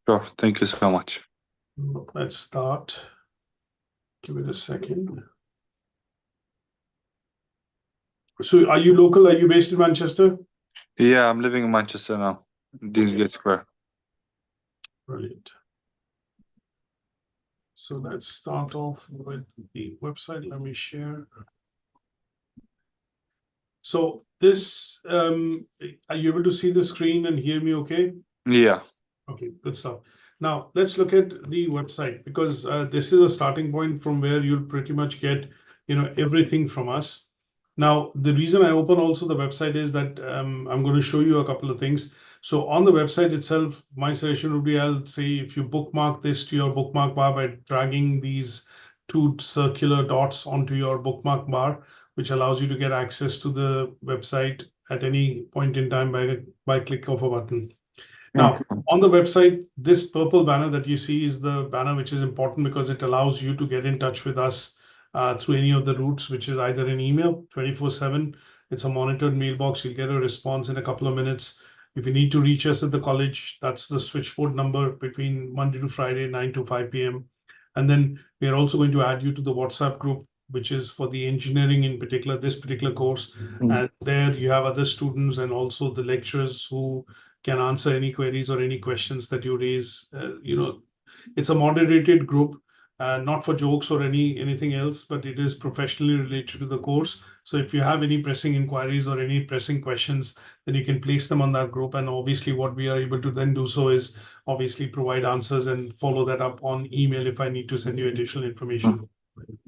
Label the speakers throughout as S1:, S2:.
S1: Sure. Thank you so much.
S2: Let's start. Give it a second. So are you local? Are you based in Manchester?
S1: Yeah, I'm living in Manchester now. Deansgate Square.
S2: Brilliant. So let's start off with the website. Let me share. So this, are you able to see the screen and hear me okay?
S1: Yeah.
S2: Okay, good stuff. Now let's look at the website, because this is a starting point from where you'll pretty much get, everything from us. Now, the reason I open also the website is that I'm going to show you a couple of things. So on the website itself, my suggestion would be, I'll say if you bookmark this to your bookmark bar by dragging these two circular dots onto your bookmark bar, which allows you to get access to the website at any point in time by click of a button. Now,
S1: Okay.
S2: on the website, this purple banner that you see is the banner which is important because it allows you to get in touch with us through any of the routes, which is either an email 24/7. It's a monitored mailbox. You'll get a response in a couple of minutes. If you need to reach us at the college, that's the switchboard number between Monday to Friday, 9 to 5 p.m. And then we are also going to add you to the WhatsApp group, which is for the engineering in particular, this particular course. And there you have other students and also the lecturers who can answer any queries or any questions that you raise. It's a moderated group, not for jokes or anything else, but it is professionally related to the course. So if you have any pressing inquiries or any pressing questions, then you can place them on that group. And obviously what we are able to then do so is obviously provide answers and follow that up on email if I need to send you additional information.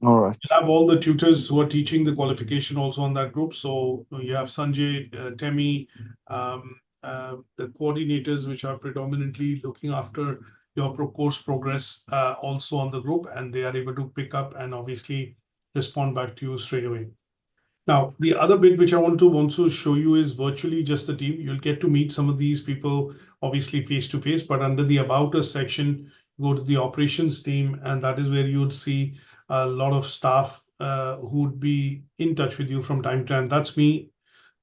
S1: All right.
S2: You have all the tutors who are teaching the qualification also on that group. So you have Sanjay, Temi, the coordinators, which are predominantly looking after your course progress, also on the group, and they are able to pick up and obviously respond back to you straight away. Now, the other bit which I want to also show you is virtually just the team. You'll get to meet some of these people, obviously face to face, but under the About Us section, go to the operations team, and that is where you would see a lot of staff who would be in touch with you from time to time. That's me.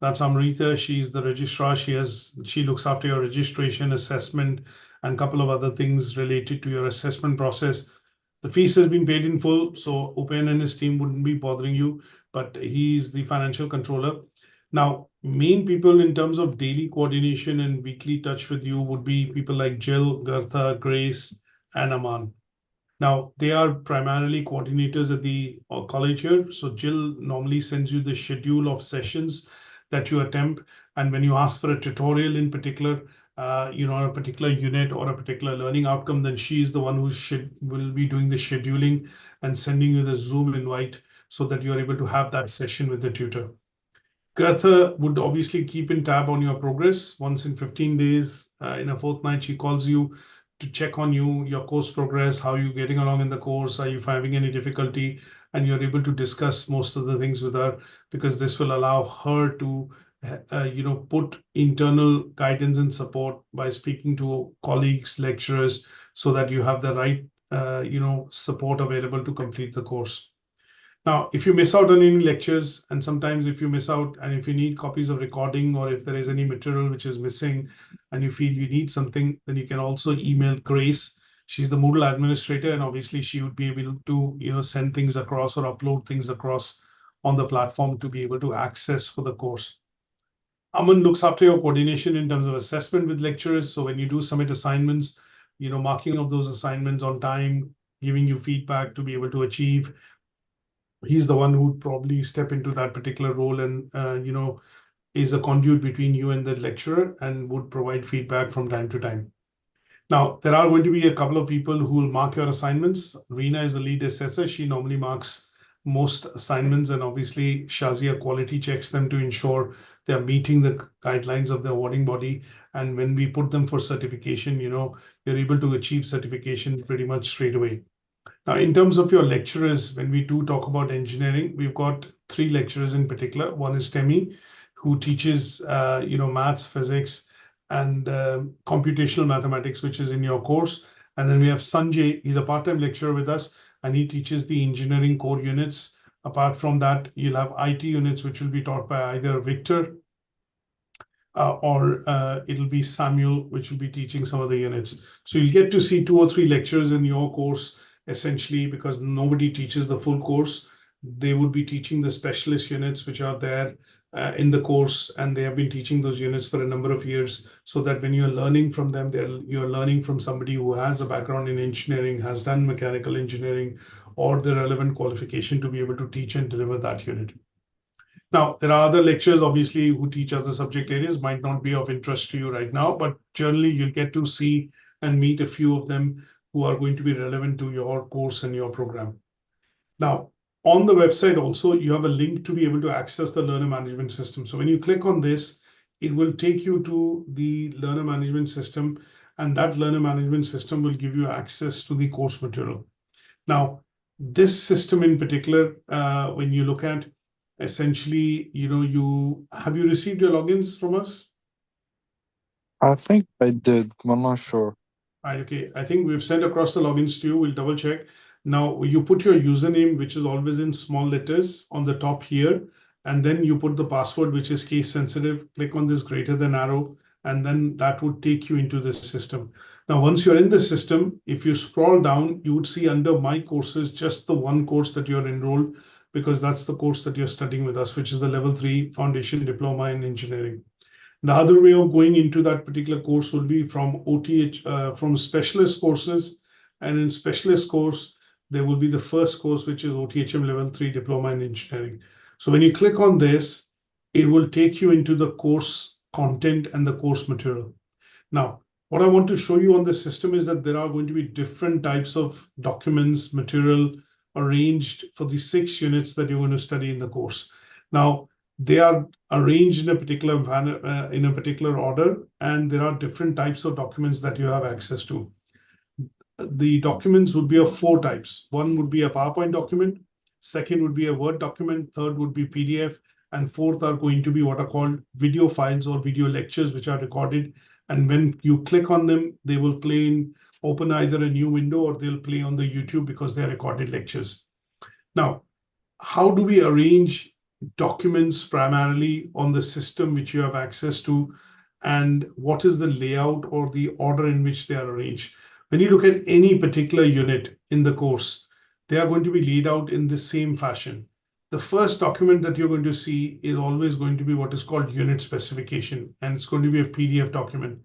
S2: That's Amrita. She's the registrar. She looks after your registration, assessment, and a couple of other things related to your assessment process. The fees has been paid in full, so Upen and his team wouldn't be bothering you, but he's the financial controller. Now, main people in terms of daily coordination and weekly touch with you would be people like Jill, Gartha, Grace, and Aman. Now, they are primarily coordinators at the college here. So Jill normally sends you the schedule of sessions that you attempt. And when you ask for a tutorial in particular, a particular unit or a particular learning outcome, then she is the one who will be doing the scheduling and sending you the Zoom invite so that you're able to have that session with the tutor. Gartha would obviously keep in tab on your progress. Once in 15 days, in a fortnight, she calls you to check on you, your course progress, how you're getting along in the course, are you having any difficulty, and you're able to discuss most of the things with her, because this will allow her to, put internal guidance and support by speaking to colleagues, lecturers, so that you have the right, support available to complete the course. Now, if you miss out on any lectures, and sometimes if you miss out and if you need copies of recording, or if there is any material which is missing and you feel you need something, then you can also email Grace. She's the Moodle administrator, and obviously she would be able to, send things across or upload things across on the platform to be able to access for the course. Aman looks after your coordination in terms of assessment with lecturers. So when you do submit assignments, marking of those assignments on time, giving you feedback to be able to achieve, he's the one who would probably step into that particular role and is a conduit between you and the lecturer and would provide feedback from time to time. Now, there are going to be a couple of people who will mark your assignments. Reena is the lead assessor. She normally marks most assignments, and obviously Shazia quality checks them to ensure they're meeting the guidelines of the awarding body. And when we put them for certification, you're able to achieve certification pretty much straight away. Now, in terms of your lecturers, when we do talk about engineering, we've got three lecturers in particular. One is Temi, who teaches, maths, physics, and computational mathematics, which is in your course. And then we have Sanjay. He's a part-time lecturer with us, and he teaches the engineering core units. Apart from that, you'll have IT units, which will be taught by either Victor, or it'll be Samuel, which will be teaching some of the units. So you'll get to see 2 or 3 lectures in your course, essentially, because nobody teaches the full course. They would be teaching the specialist units which are there in the course, and they have been teaching those units for a number of years, so that when you're learning from them, you're learning from somebody who has a background in engineering, has done mechanical engineering, or the relevant qualification to be able to teach and deliver that unit. Now, there are other lectures, obviously, who teach other subject areas, might not be of interest to you right now, but generally you'll get to see and meet a few of them who are going to be relevant to your course and your program. Now, on the website also, you have a link to be able to access the learner management system. So when you click on this, it will take you to the learner management system, and that learner management system will give you access to the course material. Now, this system in particular, when you look at essentially, have you received your logins from us?
S1: I think I did, but I'm not sure.
S2: Okay, I think we've sent across the logins to you. We'll double check. Now you put your username, which is always in small letters on the top here, and then you put the password, which is case sensitive. Click on this greater than arrow, and then that would take you into this system. Now, once you're in the system, if you scroll down, you would see under my courses, just the one course that you're enrolled, because that's the course that you're studying with us, which is the level 3 foundation diploma in engineering. The other way of going into that particular course will be from from specialist courses. And in specialist course, there will be the first course, which is OTHM level 3 diploma in engineering. So when you click on this, it will take you into the course content and the course material. Now, what I want to show you on the system is that there are going to be different types of documents, material arranged for the 6 units that you're going to study in the course. Now, they are arranged in a particular manner, in a particular order, and there are different types of documents that you have access to. The documents would be of 4 types. One would be a PowerPoint document, second would be a Word document, third would be PDF, and fourth are going to be what are called video files or video lectures, which are recorded. And when you click on them, they will play in, open either a new window or they'll play on the YouTube because they're recorded lectures. Now, how do we arrange documents primarily on the system which you have access to, and what is the layout or the order in which they are arranged? When you look at any particular unit in the course, they are going to be laid out in the same fashion. The first document that you're going to see is always going to be what is called unit specification, and it's going to be a PDF document,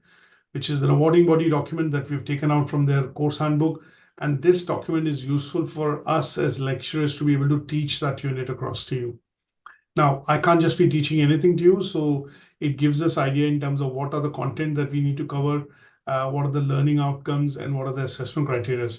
S2: which is the awarding body document that we've taken out from their course handbook. And this document is useful for us as lecturers to be able to teach that unit across to you. Now, I can't just be teaching anything to you, so it gives us idea in terms of what are the content that we need to cover, what are the learning outcomes, and what are the assessment criteria.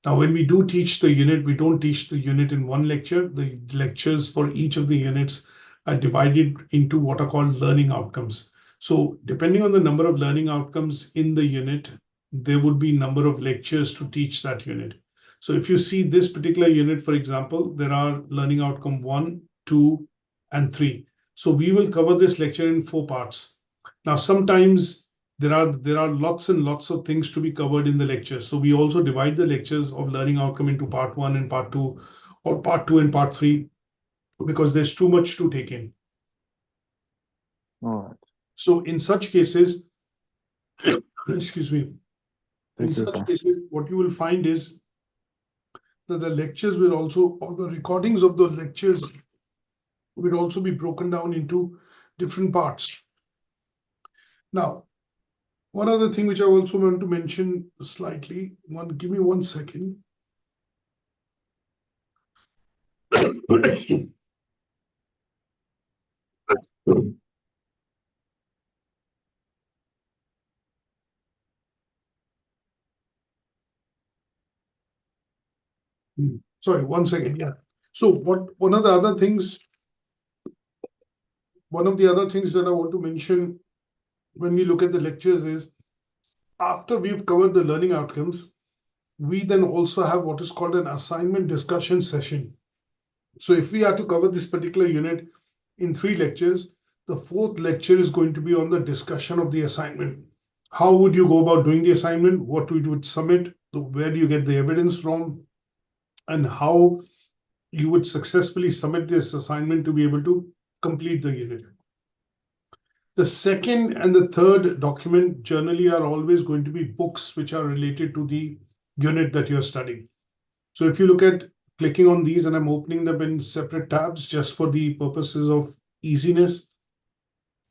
S2: Now, when we do teach the unit, we don't teach the unit in one lecture. The lectures for each of the units are divided into what are called learning outcomes. So depending on the number of learning outcomes in the unit, there would be number of lectures to teach that unit. So if you see this particular unit, for example, there are learning outcome 1, 2, and 3. So we will cover this lecture in 4 parts. Now, sometimes there are lots and lots of things to be covered in the lecture. So we also divide the lectures of learning outcome into part 1 and part 2, or part 2 and part 3, because there's too much to take in.
S1: All right.
S2: So in such cases, excuse me, in such cases, what you will find is that the lectures will also, or the recordings of the lectures will also be broken down into different parts. Now, one other thing which I also want to mention slightly, give me 1 second. Sorry, 1 second. Yeah. So one of the other things that I want to mention when we look at the lectures is, after we've covered the learning outcomes, we then also have what is called an assignment discussion session. So if we are to cover this particular unit in 3 lectures, the 4th lecture is going to be on the discussion of the assignment. How would you go about doing the assignment? What we would submit? Where do you get the evidence from? And how you would successfully submit this assignment to be able to complete the unit. The second and the third document generally are always going to be books which are related to the unit that you're studying. So if you look at clicking on these, and I'm opening them in separate tabs just for the purposes of easiness,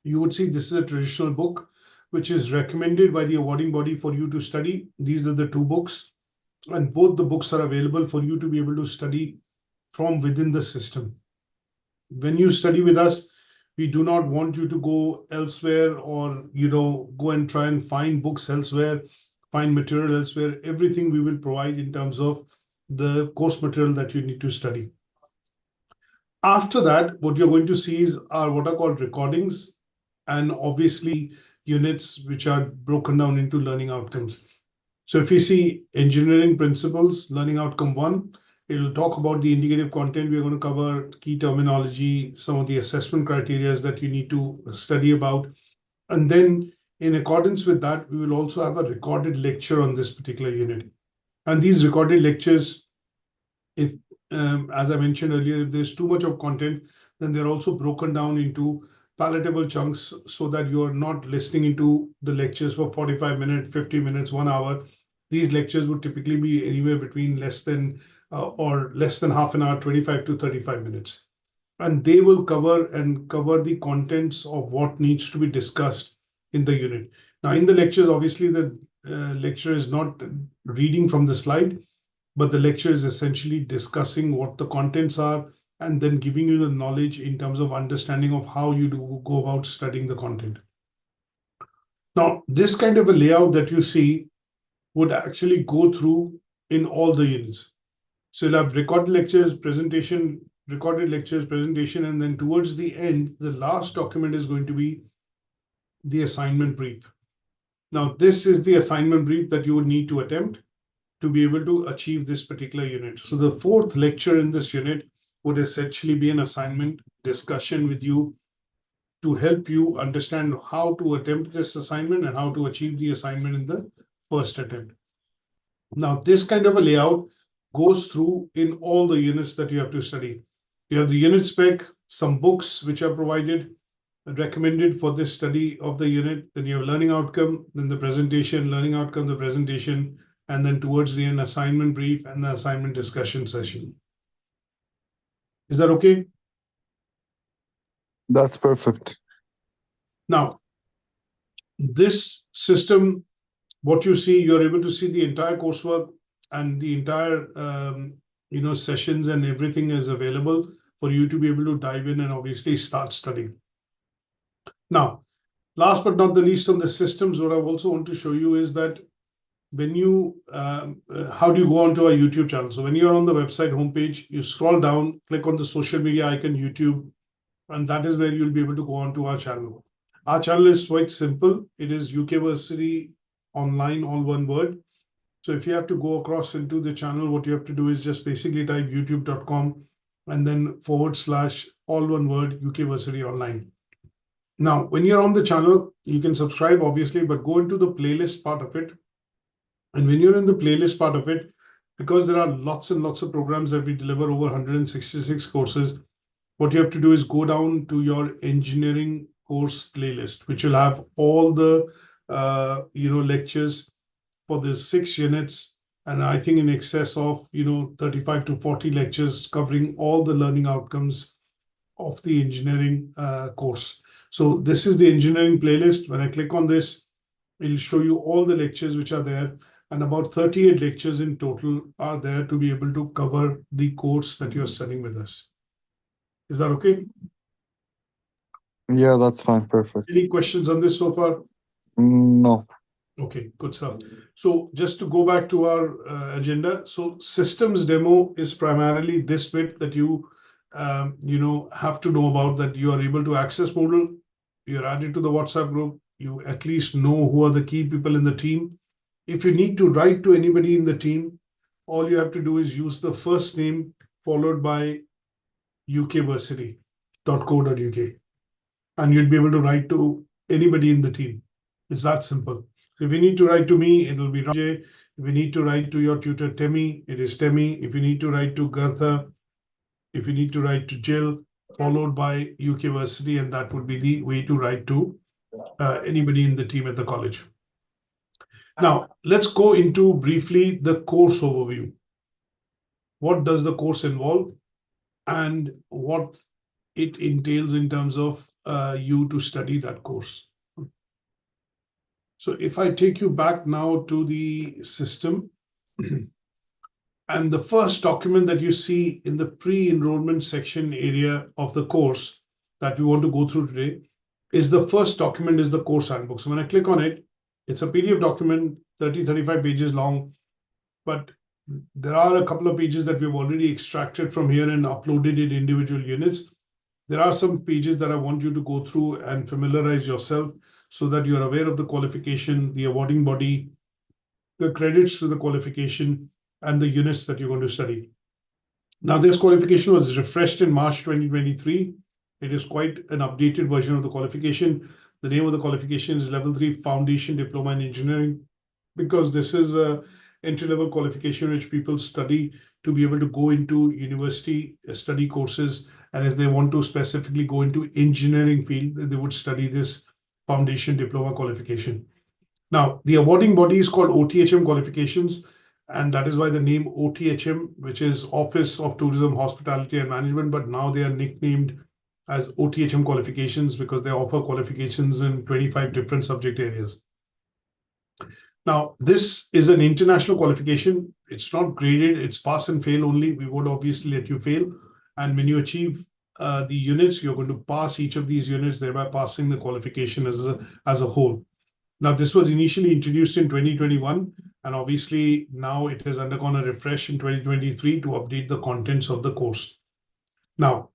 S2: you would see this is a traditional book which is recommended by the awarding body for you to study. These are the two books, and both the books are available for you to be able to study from within the system. When you study with us, we do not want you to go elsewhere or go and try and find books elsewhere, find material elsewhere. Everything we will provide in terms of the course material that you need to study. After that, what you're going to see are what are called recordings, and obviously units which are broken down into learning outcomes. So if you see engineering principles, learning outcome 1, it will talk about the indicative content. We're going to cover key terminology, some of the assessment criteria that you need to study about. And then in accordance with that, we will also have a recorded lecture on this particular unit. And these recorded lectures, if as I mentioned earlier, if there's too much of content, then they're also broken down into palatable chunks so that you're not listening into the lectures for 45 minutes, 50 minutes, 1 hour. These lectures would typically be anywhere between less than half an hour, 25 to 35 minutes. And they will cover the contents of what needs to be discussed in the unit. Now, in the lectures, obviously, the lecture is not reading from the slide, but the lecture is essentially discussing what the contents are and then giving you the knowledge in terms of understanding of how you go about studying the content. Now, this kind of a layout that you see would actually go through in all the units. So you'll have recorded lectures, presentation, and then towards the end, the last document is going to be the assignment brief. Now, this is the assignment brief that you would need to attempt to be able to achieve this particular unit. So the fourth lecture in this unit would essentially be an assignment discussion with you to help you understand how to attempt this assignment and how to achieve the assignment in the first attempt. Now, this kind of a layout goes through in all the units that you have to study. You have the unit spec, some books which are provided, recommended for this study of the unit. Then you have learning outcome, then the presentation, learning outcome, the presentation, and then towards the end, assignment brief and the assignment discussion session. Is that okay?
S1: That's perfect.
S2: Now, this system, what you see, you're able to see the entire coursework and the entire sessions and everything is available for you to be able to dive in and obviously start studying. Now, last but not the least on the systems, what I also want to show you is that when you, how do you go onto our YouTube channel? So when you're on the website homepage, you scroll down, click on the social media icon, YouTube, and that is where you'll be able to go onto our channel. Our channel is quite simple. It is UK Versity Online, all one word. So if you have to go across into the channel, what you have to do is just basically type youtube.com and then / all one word UK Versity Online. Now, when you're on the channel, you can subscribe, obviously, but go into the playlist part of it. And when you're in the playlist part of it, because there are lots and lots of programs that we deliver, over 166 courses, what you have to do is go down to your engineering course playlist, which will have all the lectures for the 6 units, and I think in excess of 35 to 40 lectures covering all the learning outcomes of the engineering course. So this is the engineering playlist. When I click on this, it'll show you all the lectures which are there, and about 38 lectures in total are there to be able to cover the course that you're studying with us. Is that okay?
S1: Yeah, that's fine. Perfect.
S2: Any questions on this so far?
S1: No.
S2: Okay, good stuff. So just to go back to our agenda, so systems demo is primarily this bit that you have to know about, that you are able to access Moodle, you're added to the WhatsApp group, you at least know who are the key people in the team. If you need to write to anybody in the team, all you have to do is use the first name followed by ukversity.co.uk, and you'll be able to write to anybody in the team. It's that simple. So if you need to write to me, it'll be Rajay. If you need to write to your tutor, Temi, it is Temi. If you need to write to Gartha, if you need to write to Jill, followed by UK Versity, and that would be the way to write to anybody in the team at the college. Now, let's go into briefly the course overview. What does the course involve and what it entails in terms of you to study that course. So if I take you back now to the system, and the first document that you see in the pre-enrollment section area of the course that we want to go through today is the first document is the course handbook. So when I click on it, it's a PDF document, 35 pages long, but there are a couple of pages that we've already extracted from here and uploaded in individual units. There are some pages that I want you to go through and familiarize yourself so that you're aware of the qualification, the awarding body, the credits to the qualification, and the units that you're going to study. Now, this qualification was refreshed in March 2023. It is quite an updated version of the qualification. The name of the qualification is Level 3 Foundation Diploma in Engineering, because this is a entry-level qualification which people study to be able to go into university study courses. And if they want to specifically go into engineering field, they would study this foundation diploma qualification. Now, the awarding body is called OTHM qualifications, and that is why the name OTHM, which is Office of Tourism, Hospitality and Management, but now they are nicknamed as OTHM qualifications because they offer qualifications in 25 different subject areas. Now, this is an international qualification. It's not graded, it's pass and fail only. We would obviously let you fail. And when you achieve the units, you're going to pass each of these units, thereby passing the qualification as a whole. Now, this was initially introduced in 2021, and obviously now it has undergone a refresh in 2023 to update the contents of the course. Now,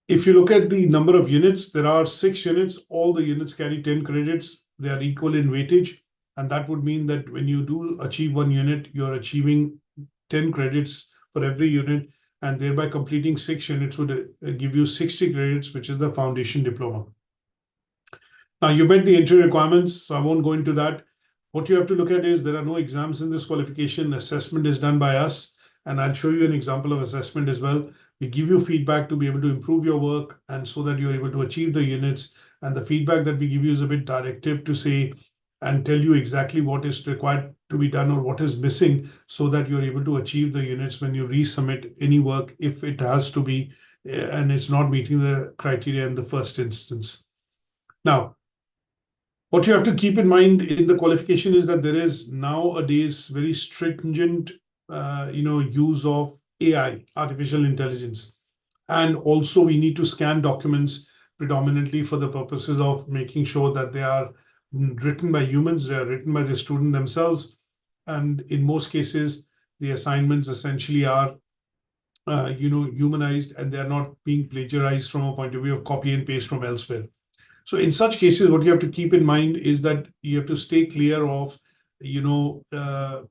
S2: if you look at the number of units, there are 6 units. All the units carry 10 credits. They are equal in weightage. And that would mean that when you do achieve 1 unit, you're achieving 10 credits for every unit, and thereby completing 6 units would give you 60 credits, which is the foundation diploma. Now, you met the entry requirements, so I won't go into that. What you have to look at is there are no exams in this qualification. Assessment is done by us, and I'll show you an example of assessment as well. We give you feedback to be able to improve your work and so that you're able to achieve the units. And the feedback that we give you is a bit directive to say and tell you exactly what is required to be done or what is missing so that you're able to achieve the units when you resubmit any work if it has to be and it's not meeting the criteria in the first instance. Now, what you have to keep in mind in the qualification is that there is nowadays very stringent use of AI, artificial intelligence. And also we need to scan documents predominantly for the purposes of making sure that they are written by humans, they are written by the student themselves. And in most cases, the assignments essentially are humanized and they are not being plagiarized from a point of view of copy and paste from elsewhere. So in such cases, what you have to keep in mind is that you have to stay clear of,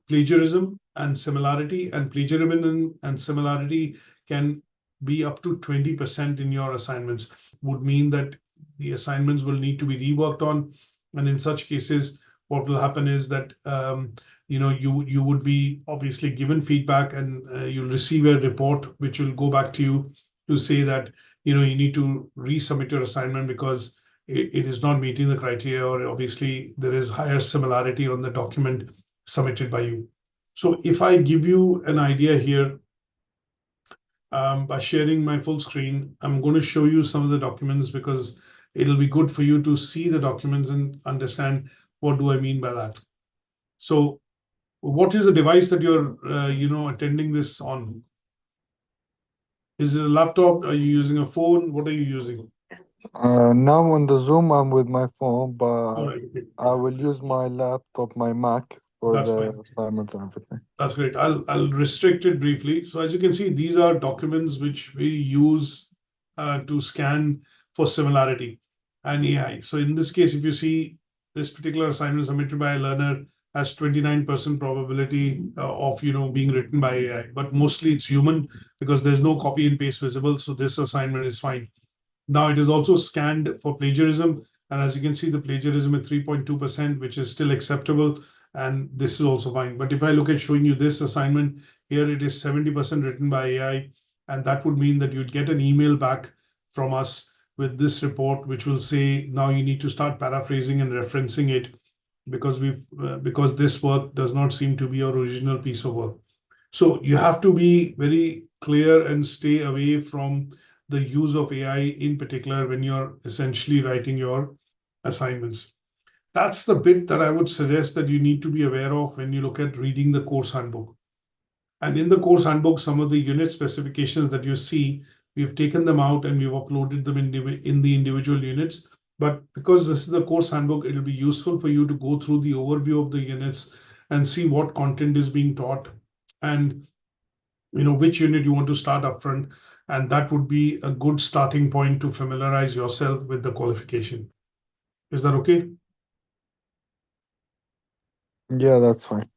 S2: plagiarism and similarity, and plagiarism and similarity can be up to 20% in your assignments. Would mean that the assignments will need to be reworked on. And in such cases, what will happen is that, you would be obviously given feedback and you'll receive a report, which will go back to you to say that, you need to resubmit your assignment because it is not meeting the criteria, or obviously there is higher similarity on the document submitted by you. So if I give you an idea here, by sharing my full screen, I'm going to show you some of the documents because it'll be good for you to see the documents and understand what do I mean by that. So what is the device that you're, attending this on? Is it a laptop? Are you using a phone? What are you using?
S1: Now on the Zoom, I'm with my phone, but
S2: Right.
S1: I will use my laptop, my Mac, for
S2: That's
S1: the
S2: fine.
S1: assignments and everything.
S2: That's great. I'll restrict it briefly. So as you can see, these are documents which we use to scan for similarity and AI. So in this case, if you see this particular assignment submitted by a learner has 29% probability of being written by AI, but mostly it's human because there's no copy and paste visible. So this assignment is fine. Now it is also scanned for plagiarism. And as you can see, the plagiarism at 3.2%, which is still acceptable. And this is also fine. But if I look at showing you this assignment, here it is 70% written by AI. And that would mean that you'd get an email back from us with this report, which will say, now you need to start paraphrasing and referencing it because this work does not seem to be your original piece of work. So you have to be very clear and stay away from the use of AI in particular when you're essentially writing your assignments. That's the bit that I would suggest that you need to be aware of when you look at reading the course handbook. And in the course handbook, some of the unit specifications that you see, we've taken them out and we've uploaded them in the individual units. But because this is the course handbook, it'll be useful for you to go through the overview of the units and see what content is being taught and which unit you want to start upfront. And that would be a good starting point to familiarize yourself with the qualification. Is that okay?
S3: Yeah, that's fine.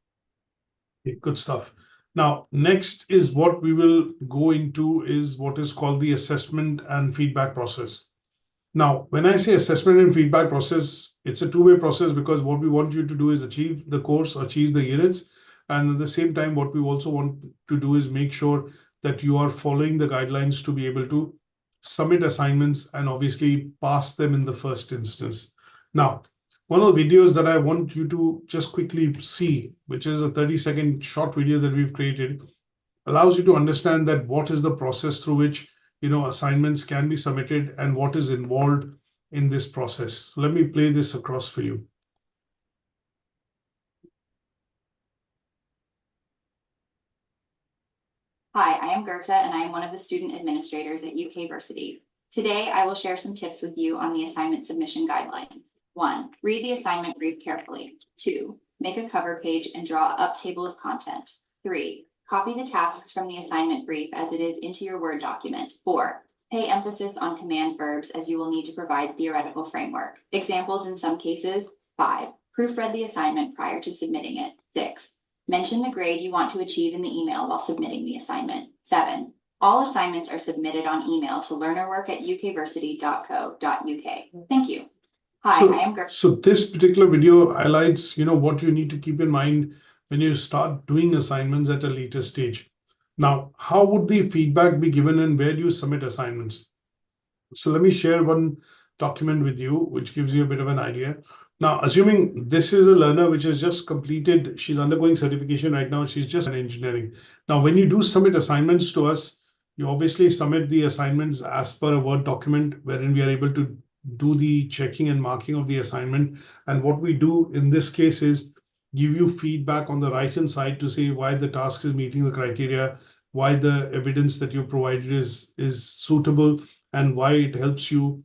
S2: Okay, good stuff. Now, next is what we will go into is what is called the assessment and feedback process. Now, when I say assessment and feedback process, it's a two-way process because what we want you to do is achieve the course, achieve the units. And at the same time, what we also want to do is make sure that you are following the guidelines to be able to submit assignments and obviously pass them in the first instance. Now, one of the videos that I want you to just quickly see, which is a 30-second short video that we've created, allows you to understand that what is the process through which assignments can be submitted and what is involved in this process. Let me play this across for you.
S4: Hi, I am Gerta and I am one of the student administrators at UK Versity. Today, I will share some tips with you on the assignment submission guidelines. 1. Read the assignment brief carefully. 2. Make a cover page and draw up table of content. 3. Copy the tasks from the assignment brief as it is into your Word document. 4. Pay emphasis on command verbs as you will need to provide theoretical framework. Examples in some cases. 5. Proofread the assignment prior to submitting it. 6. Mention the grade you want to achieve in the email while submitting the assignment. 7. All assignments are submitted on email to learnerwork@ukversity.co.uk. Thank you. Hi, I am Gerta.
S2: So this particular video highlights, what you need to keep in mind when you start doing assignments at a later stage. Now, how would the feedback be given and where do you submit assignments? So let me share one document with you, which gives you a bit of an idea. Now, assuming this is a learner which has just completed, she's undergoing certification right now, she's just in engineering. Now, when you do submit assignments to us, you obviously submit the assignments as per a Word document wherein we are able to do the checking and marking of the assignment. And what we do in this case is give you feedback on the right-hand side to say why the task is meeting the criteria, why the evidence that you provided is suitable, and why it helps you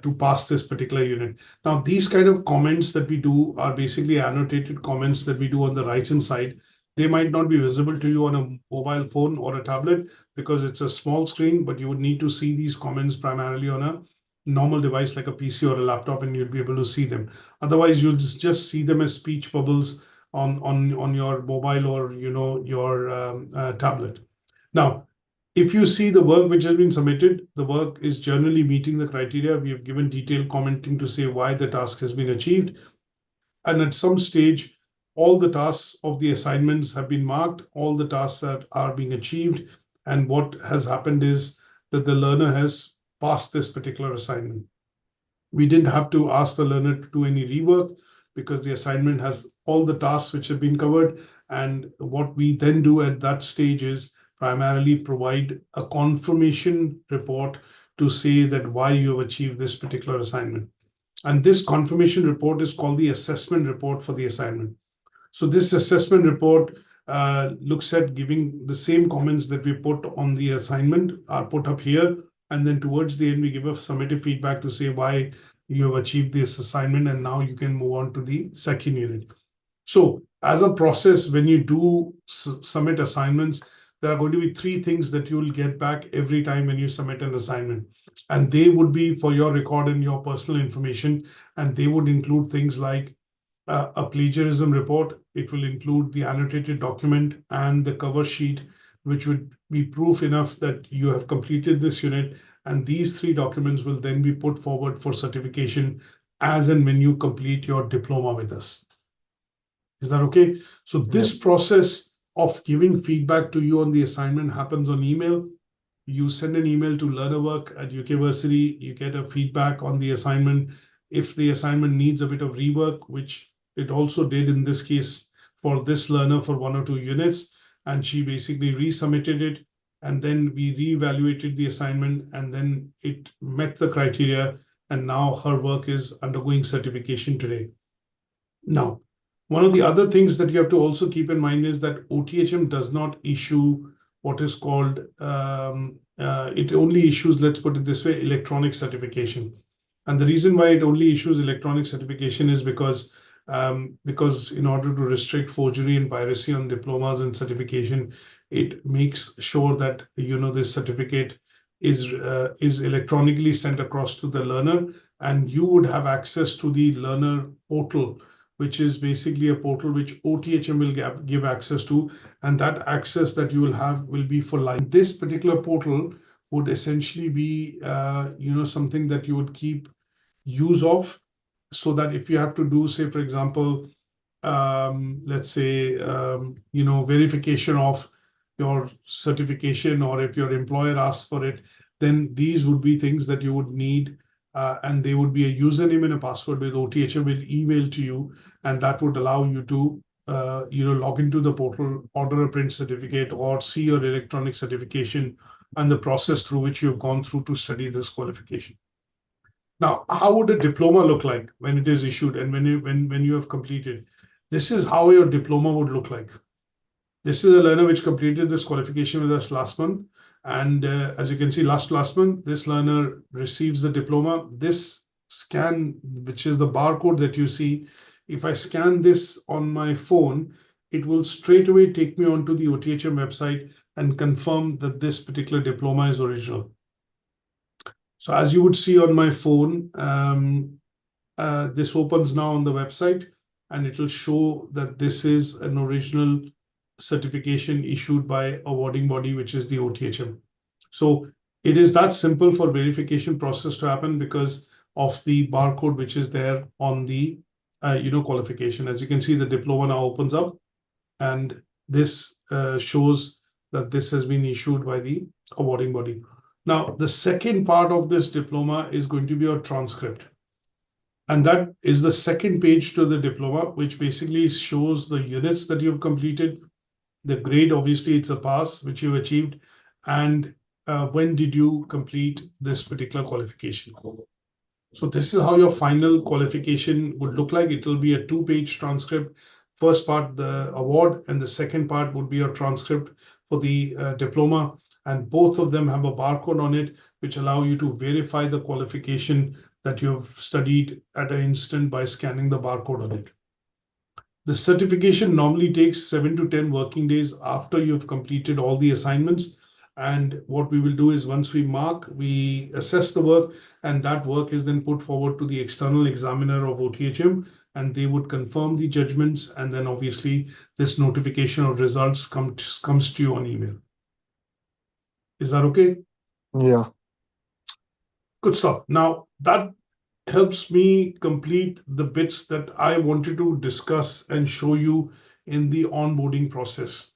S2: to pass this particular unit. Now, these kind of comments that we do are basically annotated comments that we do on the right-hand side. They might not be visible to you on a mobile phone or a tablet because it's a small screen, but you would need to see these comments primarily on a normal device like a PC or a laptop, and you'll be able to see them. Otherwise, you'll just see them as speech bubbles on your mobile or your tablet. Now, if you see the work which has been submitted, the work is generally meeting the criteria. We have given detailed commenting to say why the task has been achieved. And at some stage, all the tasks of the assignments have been marked, all the tasks that are being achieved. And what has happened is that the learner has passed this particular assignment. We didn't have to ask the learner to do any rework because the assignment has all the tasks which have been covered. And what we then do at that stage is primarily provide a confirmation report to say that why you have achieved this particular assignment. And this confirmation report is called the assessment report for the assignment. So this assessment report looks at giving the same comments that we put on the assignment are put up here. And then towards the end, we give a summative feedback to say why you have achieved this assignment. And now you can move on to the second unit. So as a process, when you do submit assignments, there are going to be 3 things that you will get back every time when you submit an assignment. And they would be for your record and your personal information. And they would include things like a plagiarism report. It will include the annotated document and the cover sheet, which would be proof enough that you have completed this unit. And these 3 documents will then be put forward for certification as and when you complete your diploma with us. Is that okay? So this process of giving feedback to you on the assignment happens on email. you send an email to learnerwork at Versity, you get a feedback on the assignment. If the assignment needs a bit of rework, which it also did in this case for this learner for 1 or 2 units, and she basically resubmitted it, and then we reevaluated the assignment, and then it met the criteria, and now her work is undergoing certification today. Now, one of the other things that you have to also keep in mind is that OTHM does not issue what is called, it only issues, let's put it this way, electronic certification. And the reason why it only issues electronic certification is because in order to restrict forgery and piracy on diplomas and certification, it makes sure that, this certificate is electronically sent across to the learner, and you would have access to the learner portal, which is basically a portal which OTHM will give access to, and that access that you will have will be for life. This particular portal would essentially be, something that you would keep use of, so that if you have to do, say, for example, let's say, verification of your certification, or if your employer asks for it, then these would be things that you would need. And they would be a username and a password with OTHM will email to you, and that would allow you to, log into the portal, order a print certificate, or see your electronic certification and the process through which you've gone through to study this qualification. Now, how would a diploma look like when it is issued and when you have completed? This is how your diploma would look like. This is a learner which completed this qualification with us last month. And as you can see, last month, this learner receives the diploma. This scan, which is the barcode that you see, if I scan this on my phone, it will straight away take me onto the OTHM website and confirm that this particular diploma is original. So as you would see on my phone, this opens now on the website, and it will show that this is an original certification issued by awarding body, which is the OTHM. So it is that simple for verification process to happen because of the barcode which is there on the qualification. As you can see, the diploma now opens up, and this shows that this has been issued by the awarding body. Now, the second part of this diploma is going to be your transcript. And that is the second page to the diploma, which basically shows the units that you've completed, the grade, obviously it's a pass, which you've achieved, and when did you complete this particular qualification. So this is how your final qualification would look like. It will be a 2-page transcript. First part, the award, and the second part would be your transcript for the diploma. And both of them have a barcode on it, which allow you to verify the qualification that you've studied at an instant by scanning the barcode on it. The certification normally takes 7 to 10 working days after you've completed all the assignments. And what we will do is once we mark, we assess the work, and that work is then put forward to the external examiner of OTHM, and they would confirm the judgments. And then obviously this notification of results comes to you on email. Is that okay?
S3: Yeah.
S2: Good stuff. Now that helps me complete the bits that I wanted to discuss and show you in the onboarding process.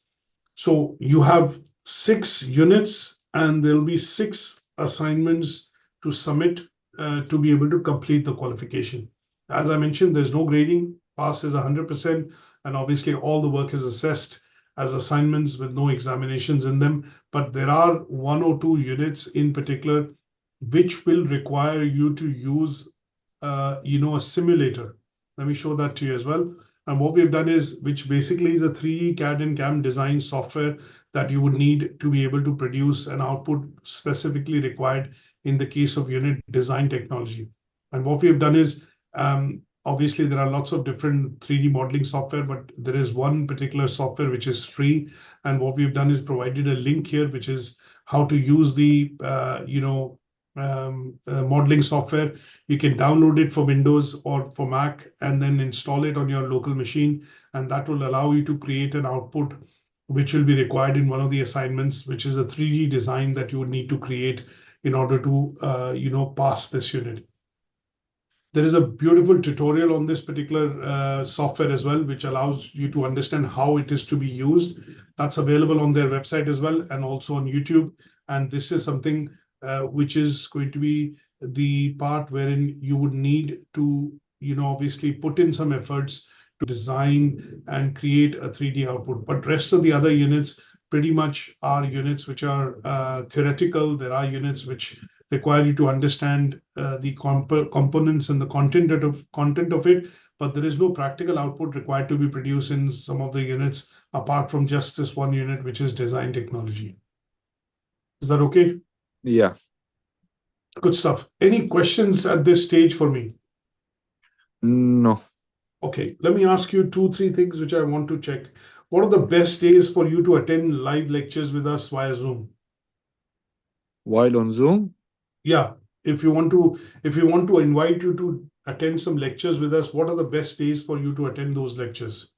S2: So you have 6 units, and there'll be 6 assignments to submit to be able to complete the qualification. As I mentioned, there's no grading. Pass is 100%, and obviously all the work is assessed as assignments with no examinations in them. But there are 1 or 2 units in particular which will require you to use a simulator. Let me show that to you as well. And what we've done is, which basically is a 3D CAD and CAM design software that you would need to be able to produce an output specifically required in the case of unit design technology. And what we've done is, obviously there are lots of different 3D modeling software, but there is one particular software which is free. And what we've done is provided a link here, which is how to use the modeling software. You can download it for Windows or for Mac, and then install it on your local machine, and that will allow you to create an output which will be required in one of the assignments, which is a 3D design that you would need to create in order to pass this unit. There is a beautiful tutorial on this particular software as well, which allows you to understand how it is to be used. That's available on their website as well, and also on YouTube. And this is something which is going to be the part wherein you would need to, obviously put in some efforts to design and create a 3D output. But rest of the other units pretty much are units which are theoretical. There are units which require you to understand the components and the content of it, but there is no practical output required to be produced in some of the units apart from just this one unit, which is design technology. Is that okay?
S1: Yeah.
S2: Good stuff. Any questions at this stage for me?
S1: No.
S2: Okay, let me ask you 2-3 things which I want to check. What are the best days for you to attend live lectures with us via Zoom?
S1: While on Zoom?
S2: Yeah, if we want to invite you to attend some lectures with us, what are the best days for you to attend those lectures?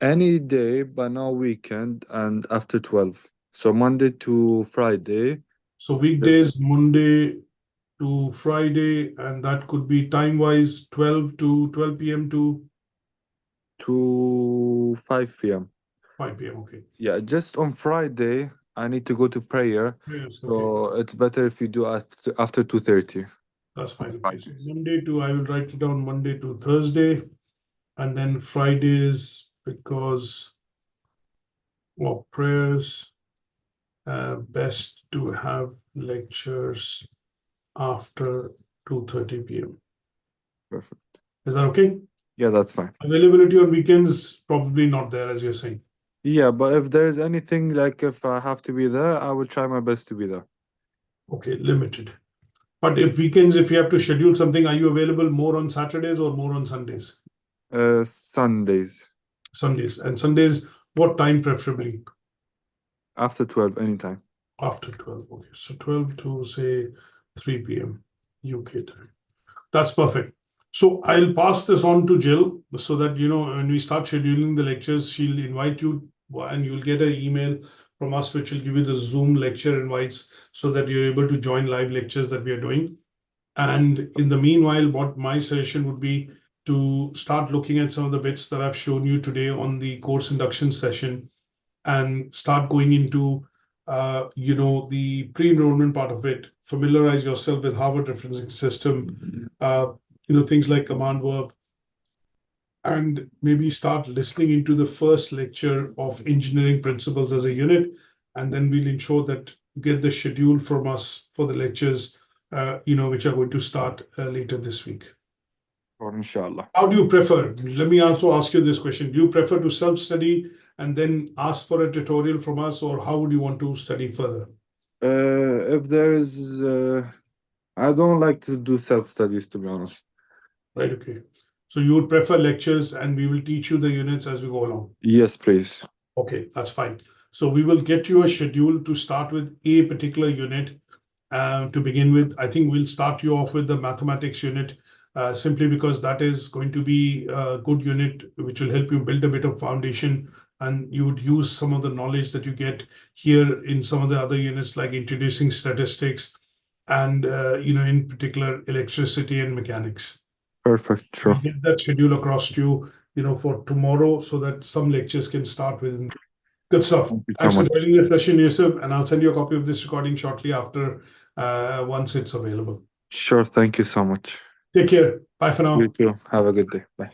S1: Any day, but no weekend and after 12. So Monday to Friday.
S2: So weekdays,
S1: Yes.
S2: Monday to Friday, and that could be time-wise 12 p.m.
S1: to 5 p.m.
S2: 5 p.m. Okay.
S1: Yeah, just on Friday, I need to go to prayer.
S2: Yes,
S1: So
S2: okay.
S1: it's better if you do after 2:30.
S2: That's fine.
S1: Fine.
S2: Okay. So I will write it down Monday to Thursday, and then Fridays because of prayers. Best to have lectures after 2:30 p.m.
S1: Perfect.
S2: Is that okay?
S1: Yeah, that's fine.
S2: Availability on weekends, probably not there, as you're saying.
S1: Yeah, but if there's anything like if I have to be there, I will try my best to be there.
S2: Okay, limited. But if weekends, if you have to schedule something, are you available more on Saturdays or more on Sundays?
S1: Sundays
S2: Sundays. And Sundays, what time preferably?
S1: after 12, anytime.
S2: After 12. Okay, so 12 to say 3 p.m. UK time. That's perfect. So I'll pass this on to Jill so that, when we start scheduling the lectures, she'll invite you and you'll get an email from us, which will give you the Zoom lecture invites so that you're able to join live lectures that we are doing. And in the meanwhile, what my suggestion would be to start looking at some of the bits that I've shown you today on the course induction session and start going into the pre-enrollment part of it. Familiarize yourself with Harvard referencing system, things like command verb, and maybe start listening into the first lecture of engineering principles as a unit, and then we'll ensure that you get the schedule from us for the lectures, which are going to start later this week.
S1: Or inshallah.
S2: How do you prefer? Let me also ask you this question. Do you prefer to self-study and then ask for a tutorial from us, or how would you want to study further?
S1: If there's, I don't like to do self-studies, to be honest.
S2: Right, okay. So you would prefer lectures and we will teach you the units as we go along.
S1: Yes, please.
S2: Okay, that's fine. So we will get you a schedule to start with a particular unit to begin with. I think we'll start you off with the mathematics unit simply because that is going to be a good unit which will help you build a bit of foundation, and you would use some of the knowledge that you get here in some of the other units like introducing statistics and in particular electricity and mechanics.
S1: Perfect, sure.
S2: We'll get that schedule across to you, for tomorrow so that some lectures can start within. Good stuff.
S1: Thank you so
S2: Thanks for
S1: much.
S2: joining the session, Yousef, and I'll send you a copy of this recording shortly after once it's available.
S1: Sure, thank you so much.
S2: Take care. Bye for now.
S1: You too. Have a good day. Bye.